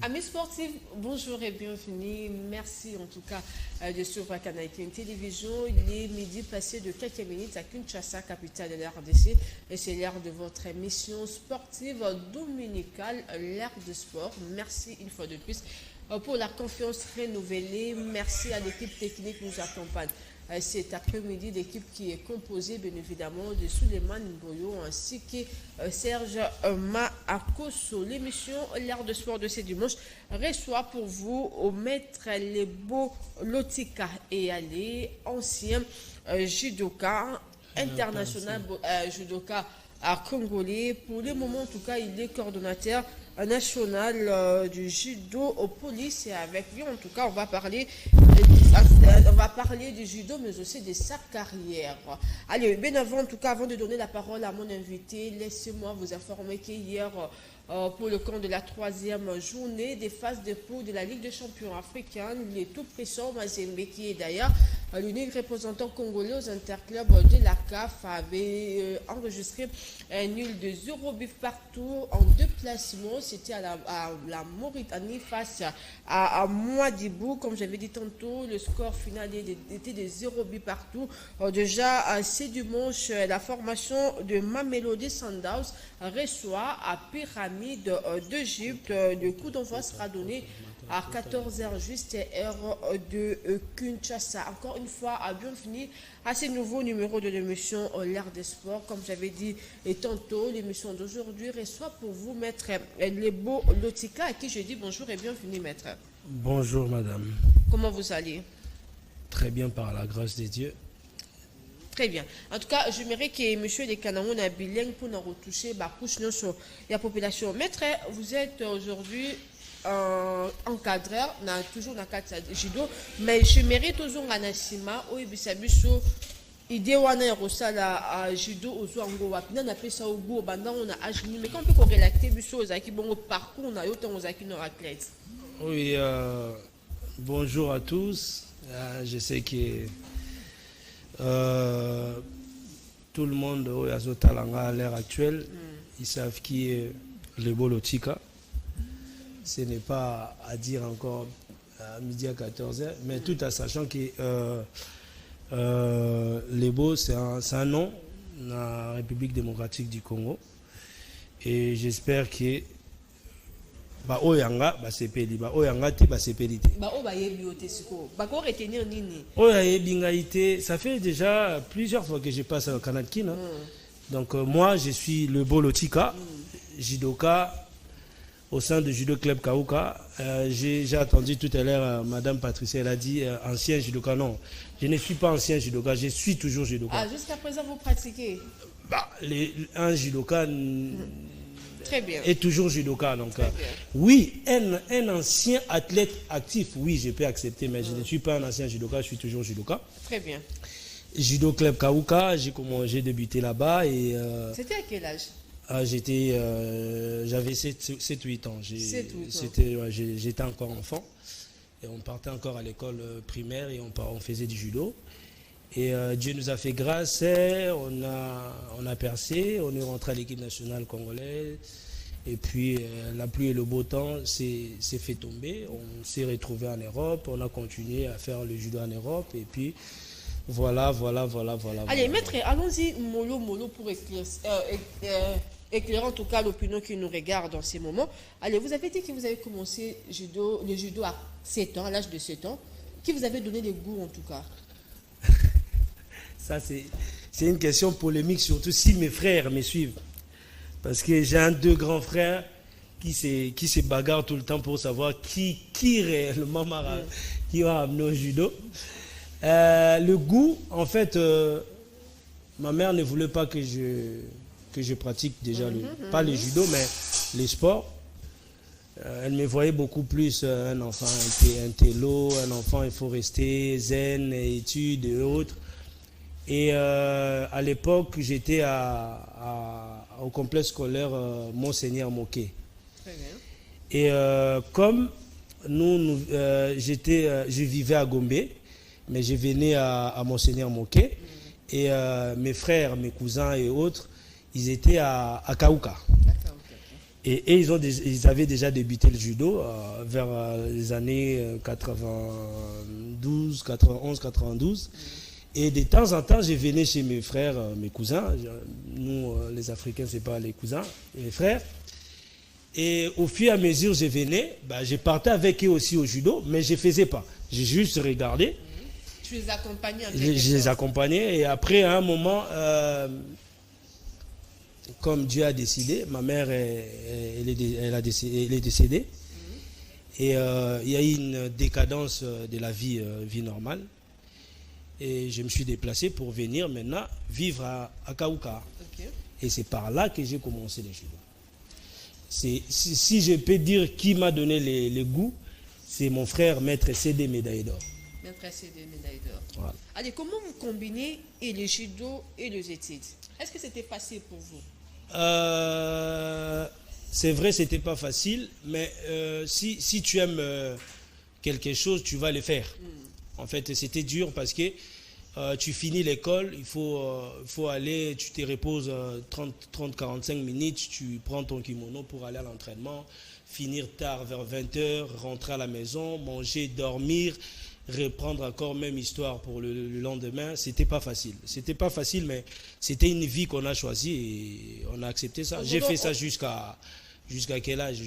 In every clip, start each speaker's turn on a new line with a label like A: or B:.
A: Amis sportifs, bonjour et bienvenue. Merci en tout cas de suivre Canal Télévision. Il est midi passé de quelques minutes à Kinshasa, capitale de l'RDC. Et c'est l'heure de votre émission sportive dominicale, l'ère de sport. Merci une fois de plus pour la confiance renouvelée. Merci à l'équipe technique qui nous accompagne. Cet après-midi, l'équipe qui est composée bien évidemment de Souleymane Boyo ainsi que Serge Maakoso. L'émission L'Art de Sport de ce dimanche reçoit pour vous au maître Lebo Lotika et Ali, ancien judoka international, judoka congolais. Pour le moment, en tout cas, il est coordonnateur national du judo au police. Et avec lui, en tout cas, on va parler du judo, mais aussi de sa carrière. Allez, bien avant, en tout cas, avant de donner la parole à mon invité, laissez-moi vous informer qu'hier, pour le compte de la 3e journée des phases de poule de la Ligue des champions africains, les tout puissants Mazembe, qui est d'ailleurs l'unique représentant congolais aux interclubs de la CAF, avait enregistré un nul de 0 but partout en 2 placements. C'était à la Mauritanie face à Mouadibou. Comme j'avais dit tantôt, le score final était de 0 but partout. Déjà, c'est dimanche, la formation de Mamelodi Sundowns reçoit à Pyramide d'Égypte. Le coup d'envoi sera donné à 14h juste heure de Kinshasa. Encore une fois, bienvenue à ce nouveau numéro de l'émission L'Art des Sports. Comme j'avais dit et tantôt, l'émission d'aujourd'hui reçoit pour vous maître Lebo Lotika, à qui je dis bonjour et bienvenue maître.
B: Bonjour madame.
A: Comment vous allez?
B: Très bien par la grâce de Dieu.
A: Très bien. En tout cas, j'aimerais que monsieur les Kanamou na bilingue pour nous retoucher la couche sur la population. Maître, vous êtes aujourd'hui encadreur, toujours dans le cadre de judo, mais j'aimerais toujours un assima où il y a idée wana ya kosala judo ozwango wapi na pesa ogo banda on a ajini mais quand on peut corrélater biso ozaki bongo parcours na yo tant ozaki no athlète.
B: Oui, bonjour à tous. Je sais que tout le monde au Yazotalanga à l'heure actuelle, ils savent qui est Lebo Lotika. Ce n'est pas à dire encore à midi à 14h, mais tout en sachant que Lebo, c'est un nom dans la République démocratique du Congo. Et j'espère que Oyanga, sepeli, Oyanga, sepeli. Ça fait déjà plusieurs fois que je passe au Canada. Donc moi, je suis Lebo Lotika, judoka au sein du Judo Club Kauka. J'ai attendu tout à l'heure, Madame Patricia, elle a dit ancien judoka. Non, je ne suis pas ancien judoka, je suis toujours judoka.
A: Ah, jusqu'à présent, vous pratiquez?
B: Un judoka
A: très bien.
B: Est toujours judoka. Donc, oui, un ancien athlète actif, oui, je peux accepter, mais je ne suis pas un ancien judoka, je suis toujours judoka.
A: Très bien.
B: Judo Club Kauka, j'ai débuté là-bas.
A: C'était à quel âge?
B: J'avais 7-8 ans. J'étais encore enfant. Et on partait encore à l'école primaire et on faisait du judo. Et Dieu nous a fait grâce, on a percé, on est rentré à l'équipe nationale congolaise. Et puis la pluie et le beau temps s'est fait tomber. On s'est retrouvé en Europe, on a continué à faire le judo en Europe. Et puis voilà.
A: Allez, maître, allons-y mollo pour éclairer en tout cas l'opinion qui nous regarde en ces moments. Allez, vous avez dit que vous avez commencé le judo à 7 ans, à l'âge de 7 ans. Qui vous avait donné les goûts en tout cas?
B: Ça, c'est une question polémique, surtout si mes frères me suivent. Parce que j'ai deux grands frères qui se bagarrent tout le temps pour savoir qui réellement qui m'a amené au judo. Le goût, en fait, ma mère ne voulait pas que je pratique déjà, pas le judo, mais les sports. Elle me voyait beaucoup plus un enfant intello, un enfant il faut rester zen, études et autres. Et à l'époque, j'étais au complexe scolaire Monseigneur Moquet. Et comme je vivais à Gombe, mais je venais à Monseigneur Moquet, et mes frères, mes cousins et autres, ils étaient à Kauka. Et ils avaient déjà débuté le judo vers les années 92, 91, 92. Et de temps en temps, je venais chez mes frères, mes cousins. Nous, les Africains, c'est pas les cousins, les frères. Et au fur et à mesure, je venais, je partais avec eux aussi au judo, mais je ne faisais pas. J'ai juste regardé.
A: Tu les accompagnais en
B: Je les accompagnais. Et après, à un moment, comme Dieu a décidé, ma mère elle est décédée. Et il y a eu une décadence de la vie normale. Et je me suis déplacé pour venir maintenant vivre à Kaouka.
A: Okay.
B: Et c'est par là que j'ai commencé le judo. Si je peux dire qui m'a donné les goûts, c'est mon frère, Maître CD médaille d'or.
A: Maître CD médaille d'or.
B: Voilà.
A: Allez, comment vous combinez et le judo et les études? Est-ce que c'était facile pour vous?
B: C'est vrai, c'était pas facile, mais si tu aimes quelque chose, tu vas le faire. En fait, c'était dur parce que tu finis l'école, il faut aller, tu te reposes 30-45 minutes, tu prends ton kimono pour aller à l'entraînement, finir tard vers 20h, rentrer à la maison, manger, dormir, reprendre encore même histoire pour le lendemain. C'était pas facile. C'était pas facile, mais c'était une vie qu'on a choisie et on a accepté ça. J'ai fait ça jusqu'à quel âge?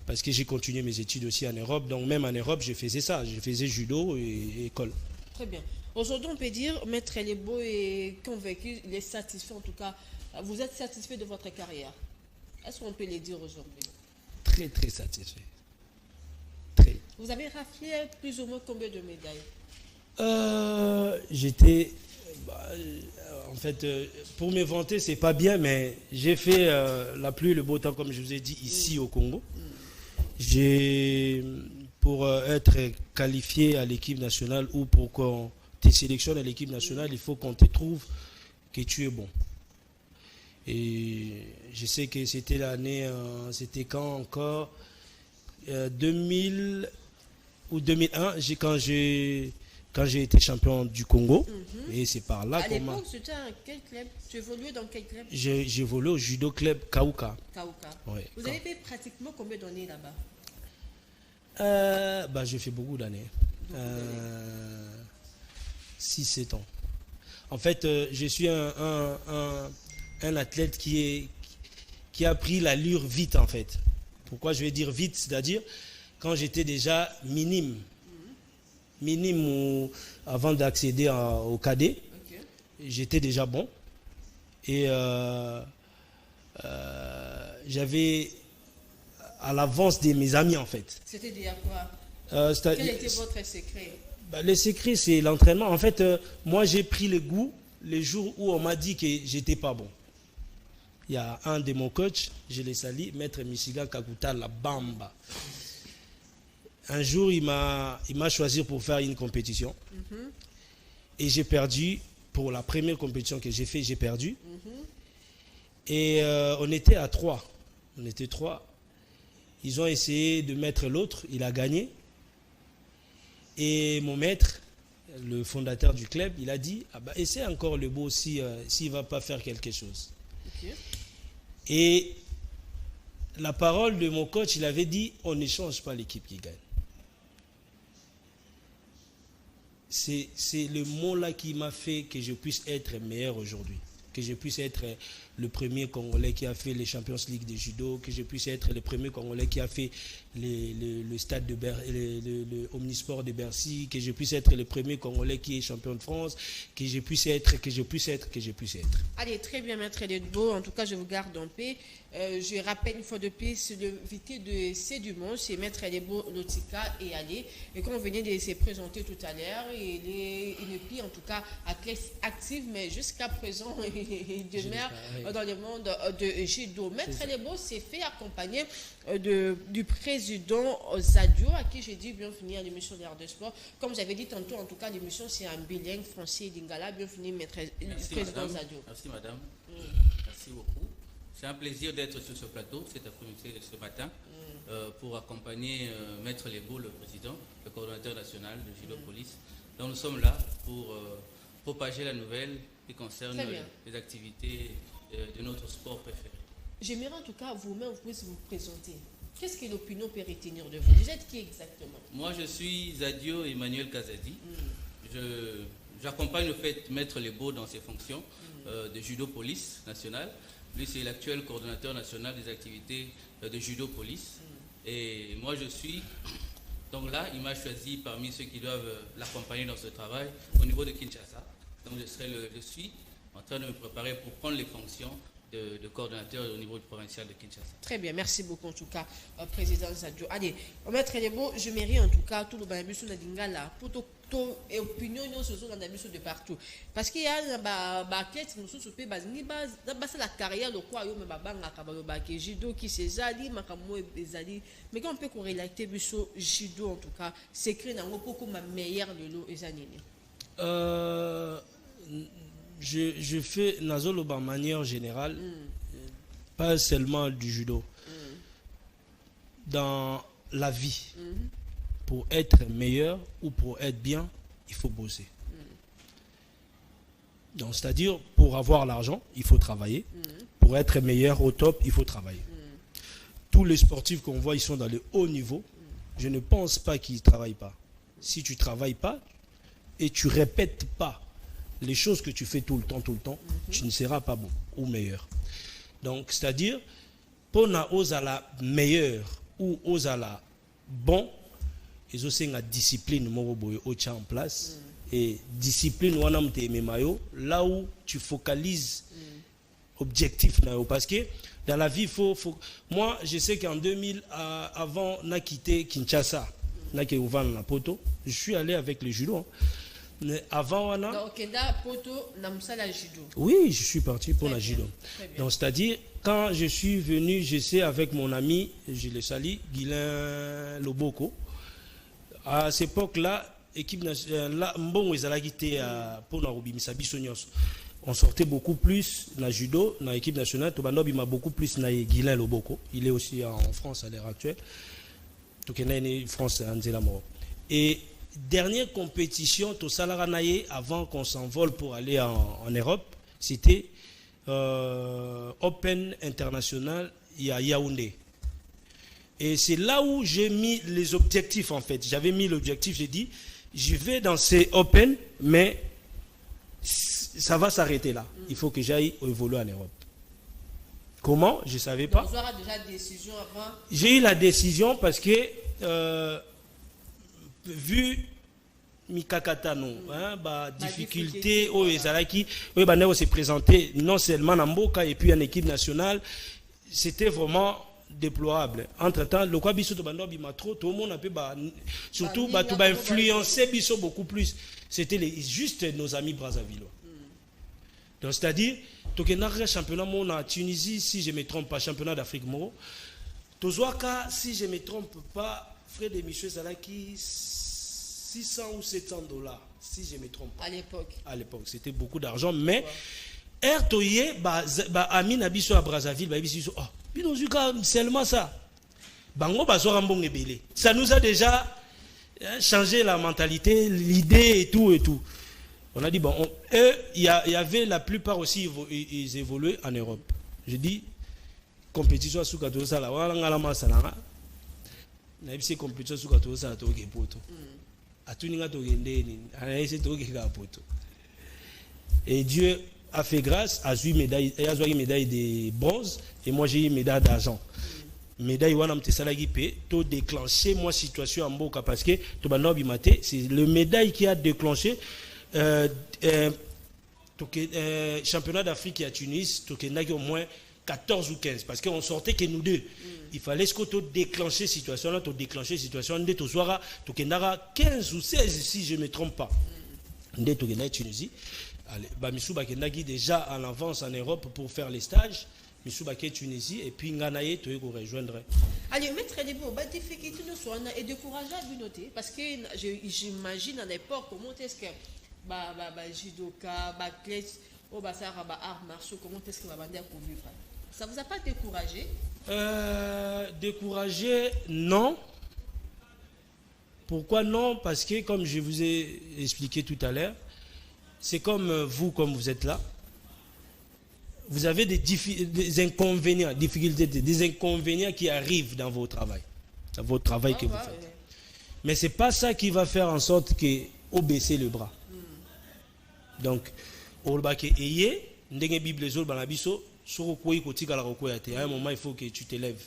B: Parce que j'ai continué mes études aussi en Europe. Donc même en Europe, je faisais ça. Je faisais judo et école.
A: Très bien. Aujourd'hui, on peut dire, Maître Lebo est convaincu, il est satisfait en tout cas. Vous êtes satisfait de votre carrière? Est-ce qu'on peut le dire aujourd'hui?
B: Très, très satisfait. Très.
A: Vous avez raflé plus ou moins combien de médailles?
B: J'étais... en fait, pour me vanter, c'est pas bien, mais j'ai fait la pluie et le beau temps, comme je vous ai dit, ici au Congo. Pour être qualifié à l'équipe nationale ou pour qu'on te sélectionne à l'équipe nationale, il faut qu'on te trouve que tu es bon. Et je sais que c'était l'année, c'était quand encore 2000 ou 2001, quand j'ai été champion du Congo. Et c'est par là
A: qu'on m'a... À l'époque, c'était quel club? Tu évoluais dans quel club?
B: J'ai évolué au judo club Kaouka.
A: Kaouka.
B: Oui.
A: Vous avez fait pratiquement combien d'années là-bas?
B: J'ai fait beaucoup d'années. 6-7 ans. En fait, je suis un athlète qui a pris l'allure vite, en fait. Pourquoi je vais dire vite? C'est-à-dire, quand j'étais déjà minime avant d'accéder au cadet, j'étais déjà bon. Et j'avais à l'avance de mes amis, en fait.
A: C'était déjà quoi? Quel était votre secret?
B: Le secret, c'est l'entraînement. En fait, moi, j'ai pris le goût les jours où on m'a dit que j'étais pas bon. Il y a un de mon coach, je l'ai sali, Maître Michigan Kakuta La Bamba. Un jour, il m'a choisi pour faire une compétition. Et j'ai perdu. Pour la première compétition que j'ai fait, j'ai perdu. Et on était à 3. On était 3. Ils ont essayé de mettre l'autre. Il a gagné. Et mon maître, le fondateur du club, il a dit, essaie encore le beau s'il ne va pas faire quelque chose. Et la parole de mon coach, il avait dit, on n'échange pas l'équipe qui gagne. C'est le mot-là qui m'a fait que je puisse être meilleur aujourd'hui. Que je puisse être le premier Congolais qui a fait les Champions League de judo, que je puisse être le premier Congolais qui a fait le stade de le Omnisport de Bercy, que je puisse être le premier Congolais qui est champion de France, que je puisse être.
A: Allez, très bien, Maître Lebo. En tout cas, je vous garde en paix. Je rappelle une fois de plus l'invité de C'est du Monde, c'est Maître Lebo Lotika et Ali. Et comme on venait de se présenter tout à l'heure, il est en tout cas actif, mais jusqu'à présent, il demeure dans le monde de judo. Maître Lebo s'est fait accompagner du président Zadio, à qui j'ai dit bienvenue à l'émission de l'Art de Sport. Comme j'avais dit tantôt, en tout cas, l'émission c'est un bilingue français et lingala. Bienvenue, Maître président Zadio.
C: Merci, madame. Merci beaucoup. C'est un plaisir d'être sur ce plateau cet après-midi, ce matin, pour accompagner Maître Lebo, le président, le coordonnateur national de Judo Police. Donc nous sommes là pour propager la nouvelle qui concerne les activités de notre sport préféré.
A: J'aimerais en tout cas vous-même, vous pouvez vous présenter. Qu'est-ce que l'opinion peut retenir de vous? Vous êtes qui exactement?
C: Moi, je suis Zadio Emmanuel Kazadi. J'accompagne le fait Maître Lebo dans ses fonctions de judo police nationale. Lui, c'est l'actuel coordonnateur national des activités de judo police. Et moi, je suis... Donc là, il m'a choisi parmi ceux qui doivent l'accompagner dans ce travail au niveau de Kinshasa. Donc je suis en train de me préparer pour prendre les fonctions de coordonnateur au niveau provincial de Kinshasa. Très
A: bien, merci beaucoup en tout cas, Président Zadio. Allez, Maître Lebo, je mérite en tout cas tout le banabisou na dingala pour tout opinion ce sont dans de partout. Parce qu'il y a des nous sommes super basés la carrière le quoi yo me babanga kabalo bake judo qui se zali makamo ezali mais quand on peut corrélater biso judo en tout cas c'est créé dans beaucoup ma meilleure de l'eau ezanini.
B: Je fais Nazolo de manière générale, pas seulement du judo. Dans la vie, pour être meilleur ou pour être bien, il faut bosser. Donc, c'est-à-dire, pour avoir l'argent, il faut travailler. Pour être meilleur au top, il faut travailler. Tous les sportifs qu'on voit, ils sont dans le haut niveau. Je ne pense pas qu'ils ne travaillent pas. Si tu ne travailles pas et tu ne répètes pas les choses que tu fais tout le temps, tu ne seras pas bon ou meilleur. Donc, c'est-à-dire, pour nous à la meilleure ou aux à la bon, ils ont une discipline en place. Et discipline, là où tu focalises objectif. Parce que dans la vie, moi, je sais qu'en 2000, avant, on a quitté Kinshasa, je suis allé avec le judo. Avant, on a... Oui, je suis parti pour la judo. Donc, c'est-à-dire, quand je suis venu, je sais, avec mon ami, je le salue, Guilain Loboko. À cette époque-là, équipe nationale, on sortait beaucoup plus dans la judo, dans l'équipe nationale. Tobanob m'a beaucoup plus dans Guilain Loboko. Il est aussi en France à l'heure actuelle. France, et dernière compétition, avant qu'on s'envole pour aller en Europe, c'était Open International à Yaoundé. Et c'est là où j'ai mis les objectifs en fait. J'avais mis l'objectif, j'ai dit, je vais dans ces Open, mais ça va s'arrêter là. Il faut que j'aille évoluer en Europe. Comment? Je ne savais pas.
A: Vous aurez déjà la décision avant?
B: J'ai eu la décision parce que, vu Mikakatano, difficulté, Ezalaki, s'est présenté non seulement en Mboka et puis en équipe nationale, c'était vraiment déplorable. Entre-temps, le quoi biso to bando bima trop, tout le monde a pu surtout tout influencer biso beaucoup plus. C'était juste nos amis Brazzavillois. Donc c'est-à-dire, tout le championnat en Tunisie, si je ne me trompe pas, championnat d'Afrique Moro. Tozoaka, si je ne me trompe pas, frais d'émission Zalaki 600 ou 700 $, si je ne me trompe pas.
A: À l'époque.
B: À l'époque, c'était beaucoup d'argent, mais Ertoye, Ami Nabiso à Brazzaville, seulement ça. Ça nous a déjà changé la mentalité, l'idée et tout et tout. On a dit, bon, eux, il y avait la plupart aussi, ils évoluaient en Europe. Je dis, compétition à Soukatosa, là, on a compétition à Soukatosa, à Togo Poto. À Tuninga Togo Poto. Et Dieu a fait grâce, a eu une médaille de bronze, et moi j'ai eu une médaille d'argent. Médaille Wanam Tessalagi P, tout déclenché, moi, situation en Boka, parce que c'est le médaille qui a déclenché. Championnat d'Afrique à Tunis, au moins 14 ou 15, parce qu'on sortait que nous deux. Il fallait ce que déclencher situation, là, déclencher situation, on était 15 ou 16, si je ne me trompe pas. On était en Tunisie. Misou Bakendagi déjà en avance en Europe pour faire les stages. Misou Baké Tunisie et puis Nganaye, tu es rejoindre.
A: Allez, Maître Lebo, difficulté nous soit et décourageable de noter parce que j'imagine à l'époque comment est-ce que judoka, clés, arts martiaux, comment est-ce que va vendre pour vivre? Ça vous a pas découragé?
B: Découragé, non. Pourquoi non? Parce que comme je vous ai expliqué tout à l'heure, c'est comme vous êtes là. vous avez des inconvénients, difficultés, des inconvénients qui arrivent dans votre travail. Dans votre travail que vous faites. Mais ce n'est pas ça qui va faire en sorte que vous baissez le bras. Donc, à un moment, il faut que tu te lèves.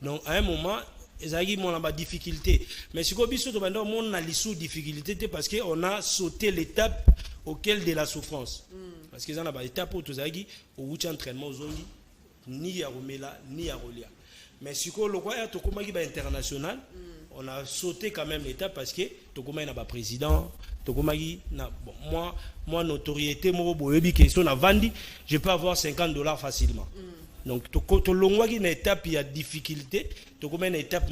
B: Donc, à un moment, il y a une difficulté. Mais si on a des difficultés, parce qu'on a sauté l'étape auquel de la souffrance. Parce que y a des étapes où tu as entraînement, ni à Romela, ni à Rolia. Mais si on a international, on a sauté quand même l'étape parce que Tokoma n'a pas président, Tokoma moi notoriété, je peux avoir $50 facilement. Donc une étape, il y a difficulté, une étape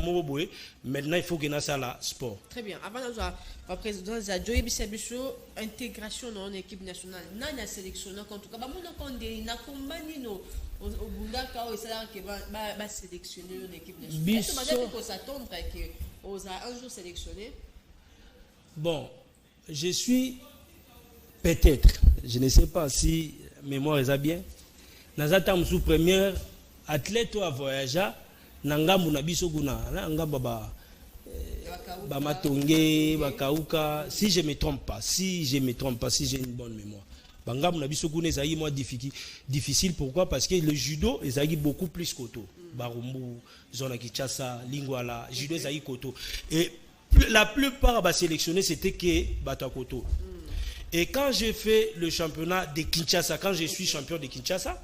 B: maintenant il faut que nous ça la sport.
A: Très bien. Avant le président Zadjoye Bissabiso intégration dans l'équipe nationale, n'a sélectionné en tout cas, n'a combien no au Bundaka ou ça qui va sélectionner une équipe nationale. Est-ce que vous s'attendre que aux un jour sélectionné?
B: Bon, je suis peut-être, je ne sais pas si mémoire est bien. Nazatam sous première athlète à voyager nangambu na biso kuna ngamba ba matonge bakauka si je me trompe pas si j'ai une bonne mémoire bangambu na biso kuna ezali moi difficile pourquoi parce que le judo ezali beaucoup plus koto barumbu zona Kinshasa lingwala judo ezali koto et la plupart ba sélectionné c'était que batakoto et quand j'ai fait le championnat de Kinshasa quand je suis champion de Kinshasa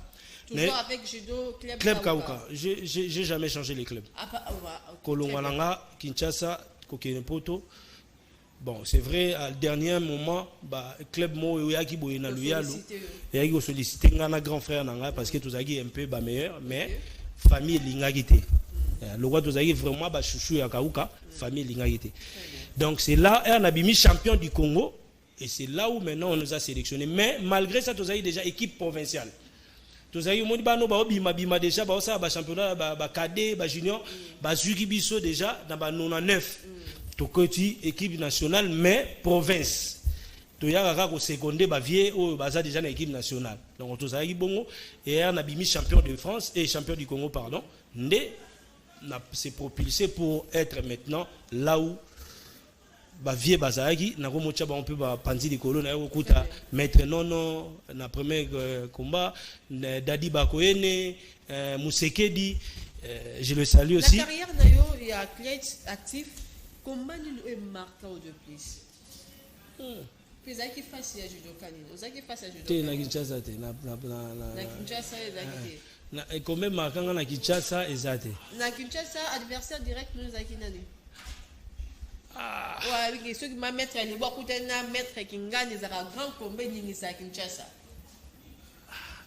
A: toujours avec judo
B: club Kauka. J'ai jamais changé les clubs. Kolongwananga, Kinshasa, Kokenepoto. Bon, c'est vrai, à le dernier moment, club mo yaki boyena luyalo. Et yaki sollicité ngana grand frère nanga parce que tous un peu meilleur, mais famille lingagité. Le roi tous vraiment chouchou ya Kauka, famille lingagité. Donc c'est là on a mis champion du Congo et c'est là où maintenant on nous a sélectionné. Mais malgré ça, tous déjà équipe provinciale. Tous avez bima déjà ba championnat ba cadet ba junior ba zuki biso déjà dans ba 99 to koti équipe nationale mais province to ya ka ko secondé ba vieux ou baza déjà dans équipe nationale donc tous avez bongo et on a bimi champion de France et champion du Congo pardon ndé na s'est propulsé pour être maintenant là où ba vie bazaki na ko mocha ba on peut ba panzi de colonne na okuta maître nono na premier combat Dadi Bakoene Musekedi je le salue aussi.
A: La carrière nayo il y a athlète actif combien il est marqué au de plus puis qui face ya judo kanino ozaki face ya judo
B: na Kinshasa te na
A: Kinshasa ezaki
B: na combien marquant na Kinshasa ezate
A: na Kinshasa adversaire direct nous ezaki nani. Ouais, oui, ceux qui m'a mettre les bois coutena mettre qui gagne ça grand combat ni ça Kinshasa.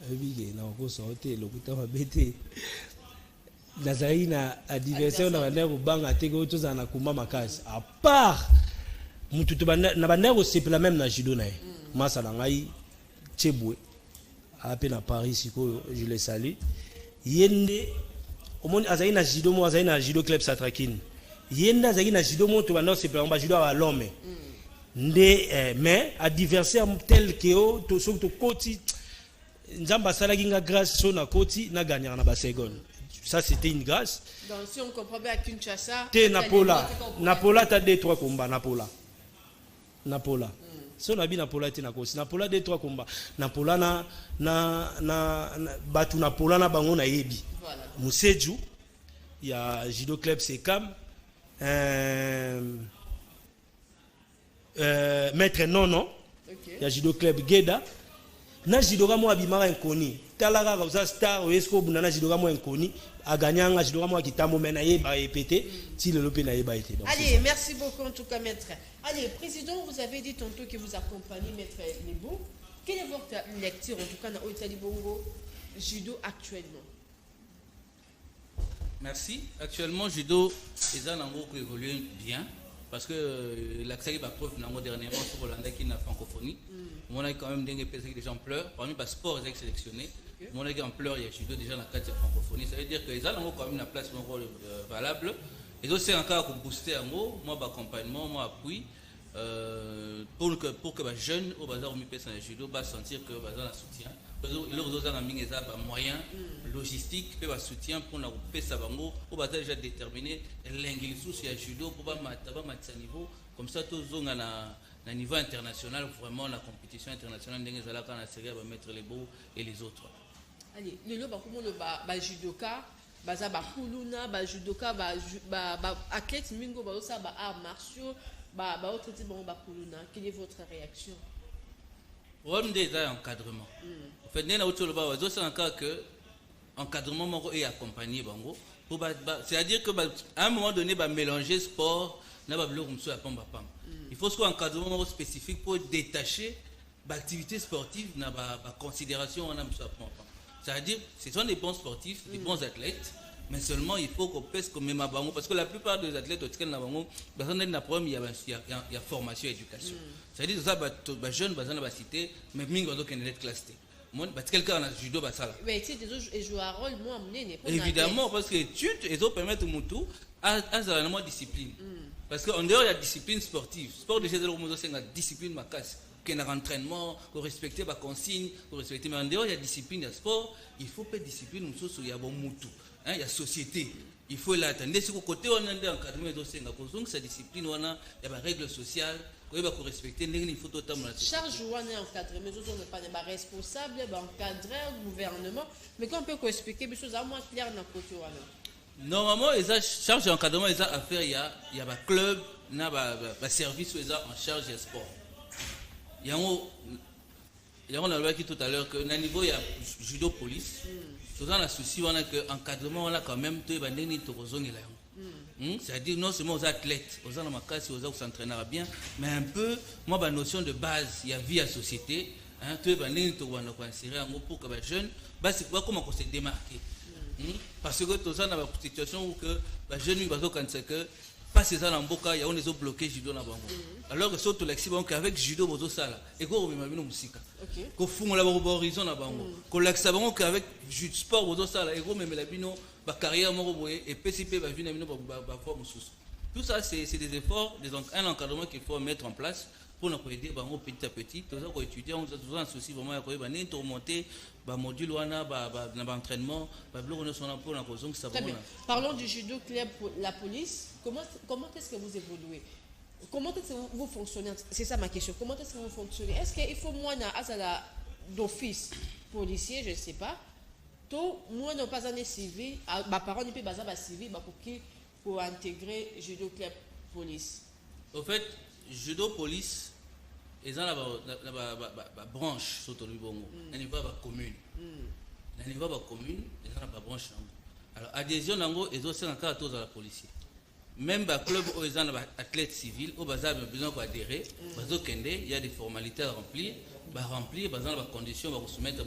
B: Oui, na ko sortir le kuta mabete. Nazaina adversaire na bana ko banga te ko to na kuma makazi. À part mutu to bana na bana ko c'est la même na judo na. Masala ngai Chebwe a peine à Paris siko je le salue. Yende au monde azaina judo mo azaina judo club Satrakine. Yenda zaki na judo moto bana c'est pas judo à l'homme mais adversaire tel que o to so to koti nzamba sala kinga grâce so na koti na gagner na ba seconde ça c'était une grâce
A: donc si on comprend bien à Kinshasa
B: te Napola ta 2-3 combats Napola so na bi Napola te na kosi Napola 2-3 combats Napola na batu Napola na bango na yebi voilà Museju il y a judo club Sekam maître nono il y a judo club Geda na judo mo abimara nkoni talaka comme ça star oyesko bunana judo mo nkoni a gagné un judo mo kitambo mena yeba répété si le lope na yeba été donc
A: allez merci beaucoup en tout cas maître. Allez président, vous avez dit tantôt que vous accompagnez maître Lebo. Quelle est votre lecture en tout cas dans Oitali Bongo judo actuellement?
C: Merci. Actuellement, judo, les gens ont évolué bien parce que l'accès est preuve dernièrement sur Hollandais qui n'a francophonie. On a quand même des gens pleurent. Parmi les sports ils ont sélectionné, on a en pleurs, il y a judo déjà dans la carte de francophonie. Ça veut dire que les gens ont quand même une place valable. Et aussi encore pour booster en gros, moi accompagnement, moi appui pour que les jeunes au bazar au judo va sentir que bazar la soutien. Ils ont moyens logistiques, un soutien pour nous faire on va déjà déterminer l'ingénieur sur le judo pour mettre niveau comme ça tous on a niveau international vraiment la compétition internationale dans la série va mettre les beaux et les autres.
A: Allez, le comment le judoka baza ba kuluna ba judoka ba athlète mingo ba ça ba arts martiaux ba autre type ba kuluna. Quelle est votre réaction?
C: Problème des encadrement. En fait, nous avons c'est encore que encadrement est accompagné bango. C'est-à-dire que à un moment donné, mélanger sport, il faut soit un encadrement spécifique pour détacher l'activité sportive, na considération c'est-à-dire ce sont des bons sportifs, des bons athlètes. Mais seulement il faut qu'on pèse comme même bango parce que la plupart des athlètes au Tchèque bango il y a formation et éducation. C'est-à-dire ça ba jeune bazana ba cité mais mingo do ken être classé. Moi quelqu'un en judo ba sala.
A: Mais tu sais jouer un rôle moi amené
C: évidemment parce que études et ça permettre mutu à une discipline. Parce que en dehors il y a discipline sportive. Sport déjà de l'homo c'est une discipline ma casse. Qu'il y a un entraînement, qu'on respecte la consigne, qu'on respecte mais en dehors il y a discipline de sport, il faut pas discipline il y a bon mutu. Il y a société, il faut l'attendre. Si au côté on a un encadrement de sa discipline, il y a des règles sociales, il faut respecter, il faut totalement.
A: Charge ou encadrement, on n'est pas des responsables, encadrer le gouvernement, mais quand on peut expliquer des choses à moins claires dans le côté.
C: Normalement, les charges d'encadrement, les affaires, il y a un club, il y a un service en charge du sport. Il y a on a dit tout à l'heure que au niveau il y a judo police. Tout un souci on a que encadrement on a quand même tout va neni to kozongi là. C'est-à-dire non seulement aux athlètes, aux gens makasi aux qui s'entraînent bien, mais un peu moi ba notion de base, il y a vie à société, tout va neni to wana ko insérer en pour que les jeunes c'est quoi comment on se démarquer. Parce que tout ça dans la situation où que les jeunes ils vont quand c'est que pas ces gens en boka il y a on les a bloqués judo na bango. Alors que surtout l'excellent qu'avec judo bozo sala et ko bima bino musika. Ko fungola ba horizon na bango. Ko l'axa bango qu'avec sport bozo sala et ko memela bino ba carrière moko boye et PCP va venir bino ba forme sous. Tout ça c'est des efforts, un encadrement qu'il faut mettre en place pour nous aider bango petit à petit. Tout ça ko étudier on a un souci vraiment ko ba nento monter ba module wana ba entraînement ba bloc on son pour na kozong ça va.
A: Parlons du judo club pour la police. Comment est-ce que vous évoluez? Comment est-ce que vous fonctionnez? C'est ça ma question. Comment est-ce que vous fonctionnez? Est-ce qu'il faut moi d'office policier, je ne sais pas. Tout moi non pas un civil, ma parole ne peut pas être civil pour intégrer judo club police.
C: Au fait, judo police, ils ont la branche sur le bongo. Ils n'ont pas la commune. Ils n'ont pas la commune, ils ont la branche. Alors adhésion nango ils ont 54 à la police. Même le club où ils ont athlètes civils, où ils ont besoin d'adhérer, il y a des formalités à remplir, ils ont des conditions à soumettre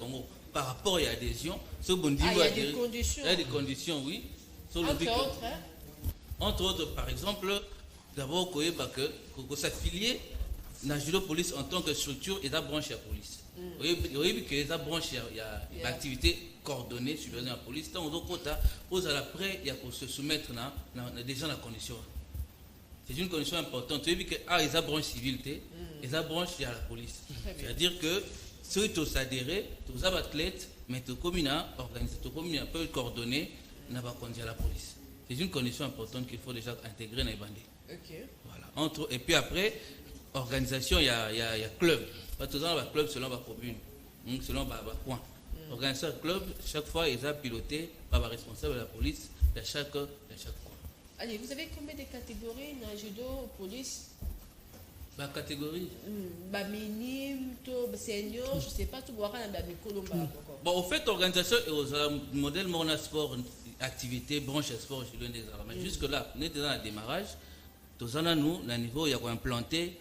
C: par rapport à l'adhésion.
A: Il y a des conditions.
C: Il y a des conditions, oui. Entre autres, par exemple, d'abord, que s'affilier dans la judo police en tant que structure et la branche de la police. Vous voyez que la branche, il y a l'activité coordonnée sur la police. Tant aux quotas, après, il y a pour se soumettre déjà la condition. C'est une condition importante. Vous voyez que il y a la branche civile et la branche, il y a la police. C'est-à-dire que ceux qui s'adhèrent, tous les athlètes, mais tous les communes, organisés, tous les communes peuvent coordonner, n'a pas conduit à la police. C'est une condition importante qu'il faut déjà intégrer dans les bandits. Voilà. Et puis après, organisation, il y a club. Pas tout le temps, club selon la commune, selon le point. Organisation club, chaque fois, ils ont piloté par le responsable de la police de chaque coin.
A: Allez, vous avez combien de catégories dans le judo, police?
C: Catégorie
A: minime, senior, je ne sais pas, tout le monde.
C: Bon, au fait, l'organisation est au modèle Morna Sport, activité, branche sport, je suis mais jusque-là, nous étions dans le démarrage. Tous en nous, à niveau, il y a implanté,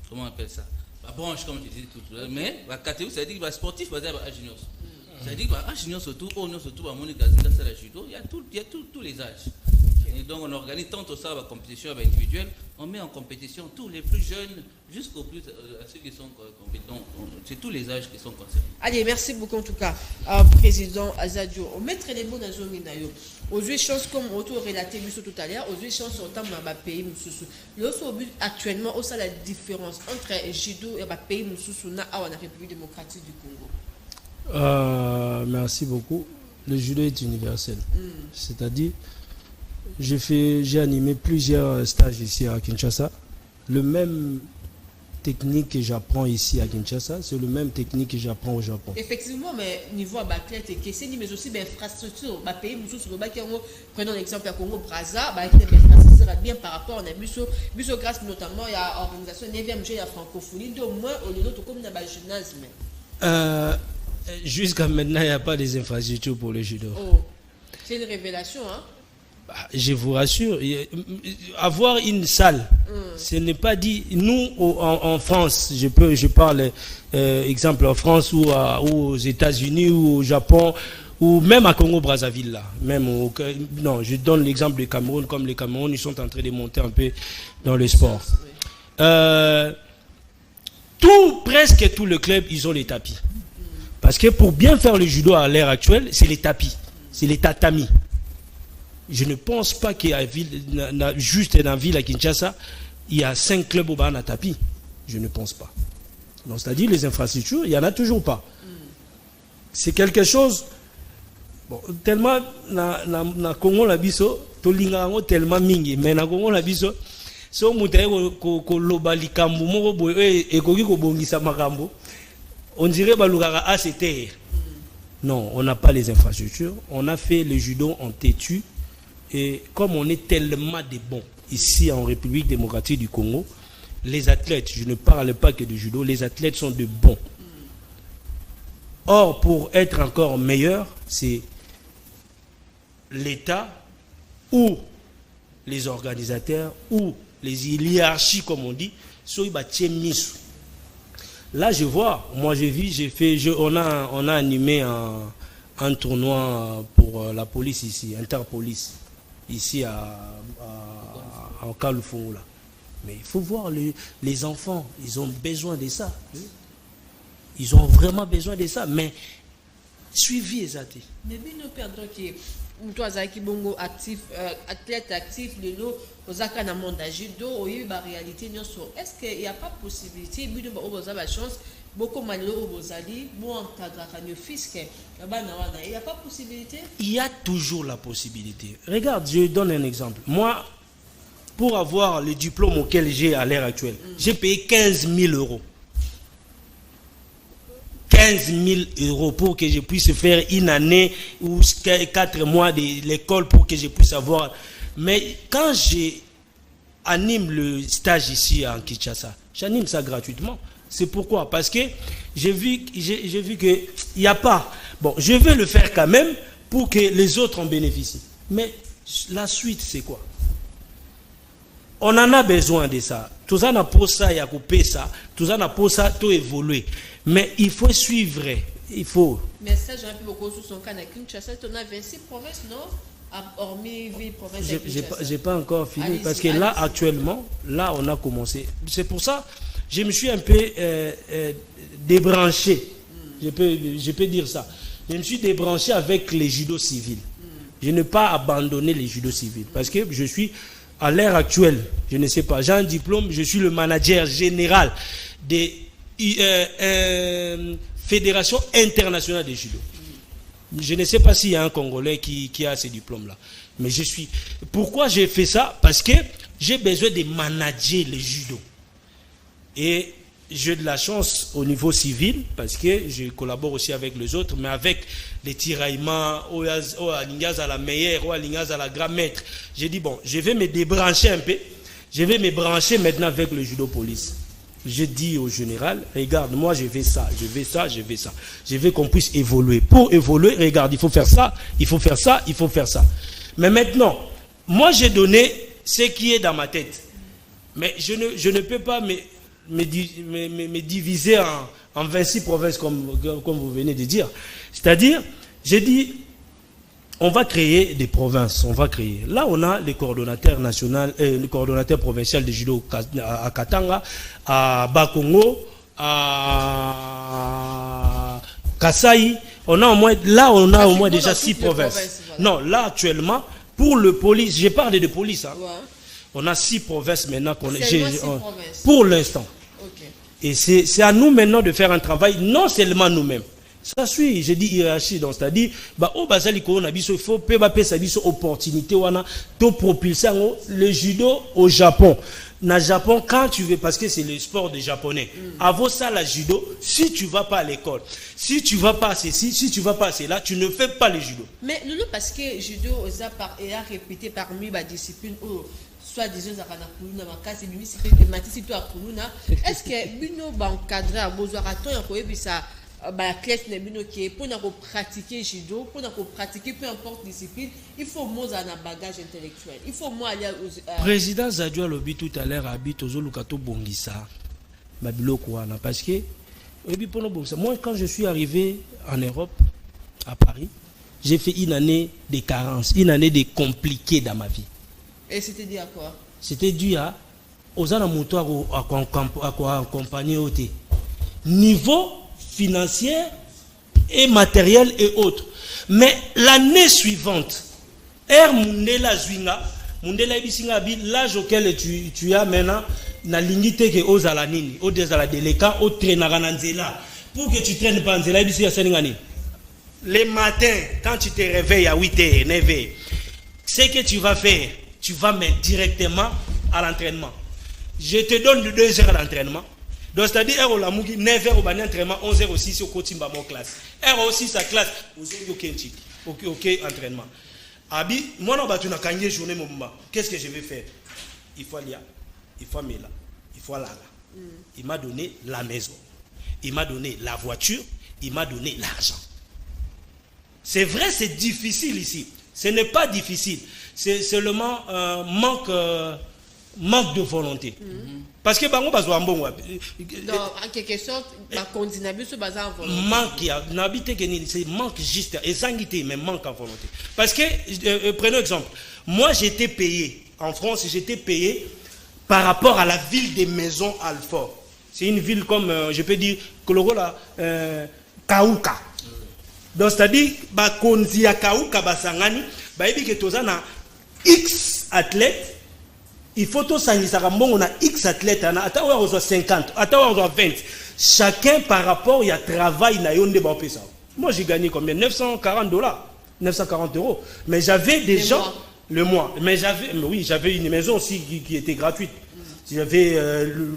C: comment on appelle ça? La branche, comme tu disais tout à l'heure. Mais la catégorie, ça veut dire que sportif, ça veut dire junior. Ça veut dire que junior surtout, surtout, à Monica, il y a tous les âges. Et donc on organise tant ça la compétition individuelle, on met en compétition tous les plus jeunes jusqu'aux plus à ceux qui sont compétents. C'est tous les âges qui sont concernés.
A: Allez, merci beaucoup en tout cas, Président Azadio. On met les mots dans zone nayo. Aux choses comme auto relaté tout à l'heure, aux choses sur le temps dans pays mususu. L'autre but actuellement, c'est la différence entre judo et pays mususu na en République démocratique du Congo.
B: Merci beaucoup. Le judo est universel. C'est-à-dire, j'ai animé plusieurs stages ici à Kinshasa. Le même technique que j'apprends ici à Kinshasa, c'est le même technique que j'apprends au Japon.
A: Effectivement, mais niveau athlète et question, mais aussi l'infrastructure, pays prenons l'exemple à Congo Brazza, l'infrastructure bien par rapport à Busso grâce notamment à l'organisation 9e G à francophonie, au moins au niveau comme dans le gymnase.
B: Jusqu'à maintenant, il n'y a pas des infrastructures pour le judo.
A: Oh, c'est une révélation, hein?
B: Je vous rassure, avoir une salle, ce n'est pas dit. Nous, en France, je parle exemple en France ou aux États-Unis ou au Japon ou même à Congo-Brazzaville là. Non, je donne l'exemple du Cameroun, comme les Cameroun, ils sont en train de monter un peu dans le sport. Presque tous les clubs, ils ont les tapis. Parce que pour bien faire le judo à l'ère actuelle, c'est les tapis, c'est les tatamis. Je ne pense pas qu'il y a juste dans la ville à Kinshasa, il y a 5 clubs au bas à tapis. Je ne pense pas. Donc, c'est-à-dire les infrastructures, il n'y en a toujours pas. C'est quelque chose. Bon, tellement na Congo la biso, tolinga tellement mingi, mais na Congo la biso, so mutaye ko loba likambo moko boye ekoki ko bongisa makambo. On dirait balugara ACT. Non, on n'a pas les infrastructures. On a fait le judo en têtu. Et comme on est tellement de bons ici en République démocratique du Congo, les athlètes, je ne parle pas que du judo, les athlètes sont de bons. Or, pour être encore meilleur, c'est l'État ou les organisateurs ou les hiérarchies, comme on dit, là, je vois, moi j'ai vu, on a animé un tournoi pour la police ici, Interpolice. Ici en Kalufou là. Mais il faut voir les enfants, ils ont besoin de ça. Ils ont vraiment besoin de ça. Mais suivi exact.
A: Mais nous perdons que toi qui bongo actif, athlète actif, le lot, aux accords dans le monde judo, il y a une réalité. Est-ce qu'il n'y a pas possibilité, il y a chance, beaucoup malheureux aux alliés, bon fisc, il n'y a pas possibilité?
B: Il y a toujours la possibilité. Regarde, je donne un exemple. Moi, pour avoir le diplôme auquel j'ai à l'heure actuelle, j'ai payé 15 000 euros. 15 000 euros pour que je puisse faire une année ou 4 mois de l'école pour que je puisse avoir. Mais quand j'anime le stage ici en Kinshasa, j'anime ça gratuitement. C'est pourquoi? Parce que j'ai vu qu'il n'y a pas. Bon, je vais le faire quand même pour que les autres en bénéficient. Mais la suite, c'est quoi? On en a besoin de ça. Tout ça n'a pas ça, il y a coupé ça. Tout ça n'a pas ça, tout évoluer. Mais il faut suivre. Il faut.
A: Mais ça, j'aurais pu beaucoup sur son cas. Kinshasa, on a 26 provinces, non? Hormis 8 provinces.
B: J'ai pas encore fini. Parce que là, actuellement, là, on a commencé. C'est pour ça. Je me suis un peu débranché. Je peux dire ça. Je me suis débranché avec les judo civils. Je n'ai pas abandonné les judo civils. Parce que je suis, à l'heure actuelle, je ne sais pas, j'ai un diplôme, je suis le manager général des fédérations internationales de judo. Je ne sais pas s'il y a un Congolais qui a ce diplôme-là. Mais je suis... Pourquoi j'ai fait ça? Parce que j'ai besoin de manager les judo. Et j'ai de la chance au niveau civil, parce que je collabore aussi avec les autres, mais avec les tiraillements, à la meilleure, à la grand maître. J'ai dit, bon, je vais me débrancher un peu. Je vais me brancher maintenant avec le judo police. Je dis au général, regarde, moi je vais ça, je vais ça, je vais ça. Je veux qu'on puisse évoluer. Pour évoluer, regarde, il faut faire ça, il faut faire ça, il faut faire ça. Mais maintenant, moi j'ai donné ce qui est dans ma tête. Mais je ne peux pas me diviser en 26 provinces comme vous venez de dire. C'est-à-dire, j'ai dit, on va créer des provinces, on va créer. Là, on a les coordonnateurs nationaux, le coordonnateur provincial de judo à Katanga, à Bakongo, à Kasaï. On a au moins, là, on a au moins déjà 6 provinces. Voilà. Non, là, actuellement, pour le police, j'ai parlé de police. Hein. Ouais. On a 6 provinces maintenant qu'on pour l'instant. Okay. Et c'est à nous maintenant de faire un travail, non seulement nous-mêmes. Ça suit, j'ai dit hiérarchie, donc c'est-à-dire, il faut une opportunité de propulser le judo au Japon. Dans le Japon, quand tu veux, parce que c'est le sport des Japonais, avant ça, la judo, si tu ne vas pas à l'école, si tu ne vas pas à ceci, si tu ne vas pas à cela, tu ne fais pas le judo.
A: Mais Loulou, parce que le judo est répété parmi les disciplines, soit disons, est-ce que Bino va encadrer à Bozouaraton et ça la classe pour pratiquer judo, pour pratiquer peu importe discipline, il faut moins un bagage intellectuel. Il faut moins aller aux...
B: Président Zadio Lobi tout à l'heure habite aux Olukato Bongisa. Parce que moi, quand je suis arrivé en Europe, à Paris, j'ai fait une année de carence, une année de compliqué dans ma vie.
A: Et c'était dû à quoi? C'était
B: dû à aux moto à accompagner au thé. Niveau financier et matériel et autres. Mais l'année suivante, Mundela Zwinga, Mundela Ibisinga Bi, l'âge auquel tu as maintenant, na lingite que aux alanini, aux des aladeleka, au traînarananzela, pour que tu traînes pas Nzela Ibisinga Seningani. Les matins, quand tu te réveilles à 8h, 9h, ce que tu vas faire, tu vas mettre directement à l'entraînement. Je te donne 2 heures d'entraînement. Donc, c'est-à-dire, 9h au entraînement, 11h aussi au coaching dans mon classe. aussi sa classe, ok, entraînement. Abi, moi, je vais journée, qu'est-ce que je vais faire? Il faut aller, il faut aller là, il faut aller là. Il m'a donné la maison, il m'a donné la voiture, il m'a donné l'argent. C'est vrai, c'est difficile ici. Ce n'est pas difficile. C'est seulement manque de volonté. Parce que bango bazwa mbongo.
A: Non, en quelque sorte, ma condinabu se base en volonté.
B: Manque, n'habite que ni, c'est manque juste, et sanguité, mais manque en volonté. Parce que, prenons exemple, moi j'étais payé, en France j'étais payé par rapport à la ville des Maisons Alfort. C'est une ville comme, je peux dire, Kolorola, Kauka. Donc c'est-à-dire, konzi ya Kauka basangani, ebi ke tozana X athlètes. Il faut tout ça, on a X athlètes, on a 50, on a 20. Chacun par rapport, il y a travail, moi j'ai gagné combien? $940, 940 €. Mais j'avais des gens, le mois. Mais j'avais une maison aussi qui était gratuite. J'avais le